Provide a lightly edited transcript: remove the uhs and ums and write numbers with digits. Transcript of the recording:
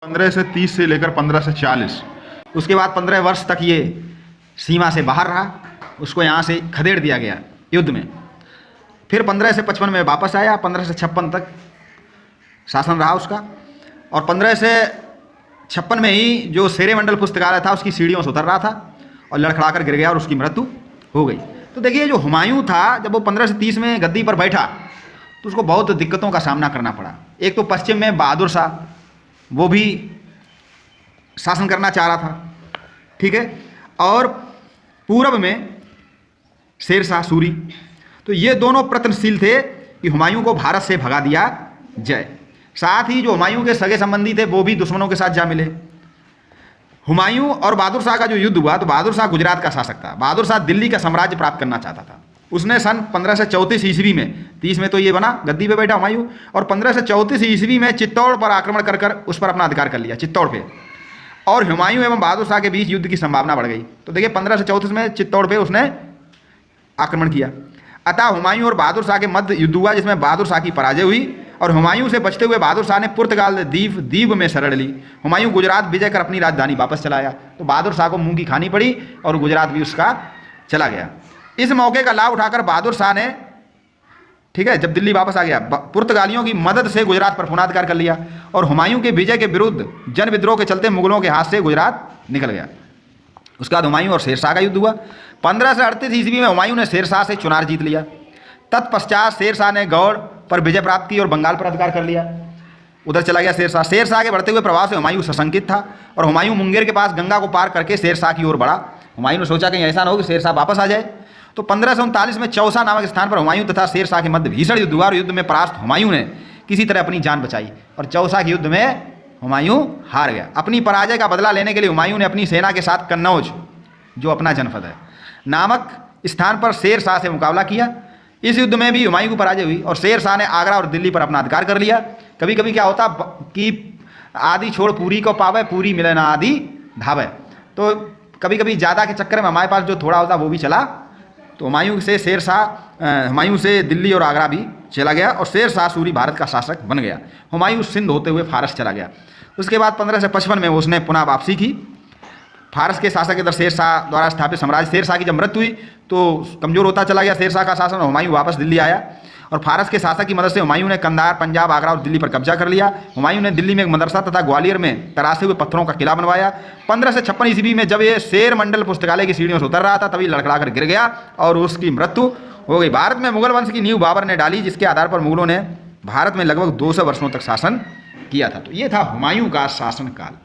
1530 से लेकर 1540, उसके बाद 15 वर्ष तक ये सीमा से बाहर रहा, उसको यहाँ से खदेड़ दिया गया युद्ध में। फिर 15 से 55 में वापस आया, 15 से 56 तक शासन रहा उसका, और 15 से 56 में ही जो शेरे मंडल पुस्तकालय था उसकी सीढ़ियों से उतर रहा था और लड़खड़ाकर गिर गया और उसकी मृत्यु हो गई। तो देखिए, जो हुमायूं था जब वो 1530 में गद्दी पर बैठा तो उसको बहुत दिक्कतों का सामना करना पड़ा। एक तो पश्चिम में बहादुर शाह, वो भी शासन करना चाह रहा था, ठीक है, और पूरब में शेर शाह सूरी। तो ये दोनों प्रयत्नशील थे कि हुमायूं को भारत से भगा दिया जाए। साथ ही जो हुमायूं के सगे संबंधी थे वो भी दुश्मनों के साथ जा मिले। हुमायूं और बहादुर शाह का जो युद्ध हुआ तो बहादुर शाह गुजरात का शासक था, बहादुर शाह दिल्ली का साम्राज्य प्राप्त करना चाहता था। उसने सन 1534 ईस्वी में, 30 में तो ये बना गद्दी पे बैठा हुमायूं, और 1534 ईस्वी में चित्तौड़ पर आक्रमण कर कर उस पर अपना अधिकार कर लिया, चित्तौड़ पे। और हुमायूं एवं बहादुर शाह के बीच युद्ध की संभावना बढ़ गई। तो देखिए 1534 में चित्तौड़ पे उसने आक्रमण किया। अतः हुमायूं और बहादुर शाह के मध्य युद्ध हुआ, जिसमें बहादुर शाह की पराजय हुई और हुमायूं से बचते हुए बहादुर शाह ने पुर्तगाल द्वीप में शरण ली। हुमायूं गुजरात विजय कर अपनी राजधानी वापस चला आया। तो बहादुर शाह को मुंह की खानी पड़ी और गुजरात भी उसका चला गया। इस मौके का लाभ उठाकर बहादुर शाह ने, ठीक है, जब दिल्ली वापस आ गया, पुर्तगालियों की मदद से गुजरात पर पुनराधिकार कर लिया और हुमायूं के विजय के विरुद्ध जन विद्रोह के चलते मुगलों के हाथ से गुजरात निकल गया। उसके बाद हुमायूं और शेरशाह का युद्ध हुआ। 1538 ईस्वी में हुमायूं ने शेरशाह से चुनार जीत लिया। तत्पश्चात शेरशाह ने गौड़ पर विजय प्राप्त की और बंगाल पर अधिकार कर लिया। उधर चला गया शेरशाह। शेरशाह के बढ़ते हुए प्रभाव से हुमायूं सशंकित था और हुमायूं मुंगेर के पास गंगा को पार करके शेरशाह की ओर बढ़ा। हुमायूं ने सोचा कहीं ऐसा न हो कि शेरशाह वापस आ जाए। तो 1539 में चौसा नामक स्थान पर हुमायूं तथा शेरशाह के मध्य भीषण युद्ध हुआ और युद्ध में परास्त हुमायूं ने किसी तरह अपनी जान बचाई और चौसा के युद्ध में हुमायूं हार गया। अपनी पराजय का बदला लेने के लिए हुमायूं ने अपनी सेना के साथ कन्नौज, जो अपना जनपद है, नामक स्थान पर शेरशाह से मुकाबला किया। इस युद्ध में भी हुमायूं की पराजय हुई और शेरशाह ने आगरा और दिल्ली पर अपना अधिकार कर लिया। कभी कभी क्या होता कि आदि छोड़ पूरी को पावे, पूरी मिले ना आदि धावे। तो कभी कभी ज़्यादा के चक्कर में हमारे पास जो थोड़ा होता वो भी चला। तो हुमायूं से दिल्ली और आगरा भी चला गया और शेरशाह सूरी भारत का शासक बन गया। हुमायूं सिंध होते हुए फारस चला गया। उसके बाद 1555 में उसने पुनः वापसी की। फारस के शासक इधर शेरशाह द्वारा स्थापित साम्राज्य, शेरशाह की जब मृत्यु हुई तो कमजोर होता चला गया शेरशाह का शासन और हुमायूं वापस दिल्ली आया और फारस के शासक की मदद से हुमायूं ने कंधार, पंजाब, आगरा और दिल्ली पर कब्जा कर लिया। हुमायूं ने दिल्ली में एक मदरसा तथा ग्वालियर में तरासे हुए पत्थरों का किला बनवाया। 1556 ईस्वी में जब ये शेर मंडल पुस्तकालय की सीढ़ियों से उतर रहा था तभी लड़खड़ा कर गिर गया और उसकी मृत्यु हो गई। भारत में मुगल वंश की नींव बाबर ने डाली, जिसके आधार पर मुगलों ने भारत में लगभग 200 वर्षों तक शासन किया था। तो ये था हुमायूं का शासनकाल।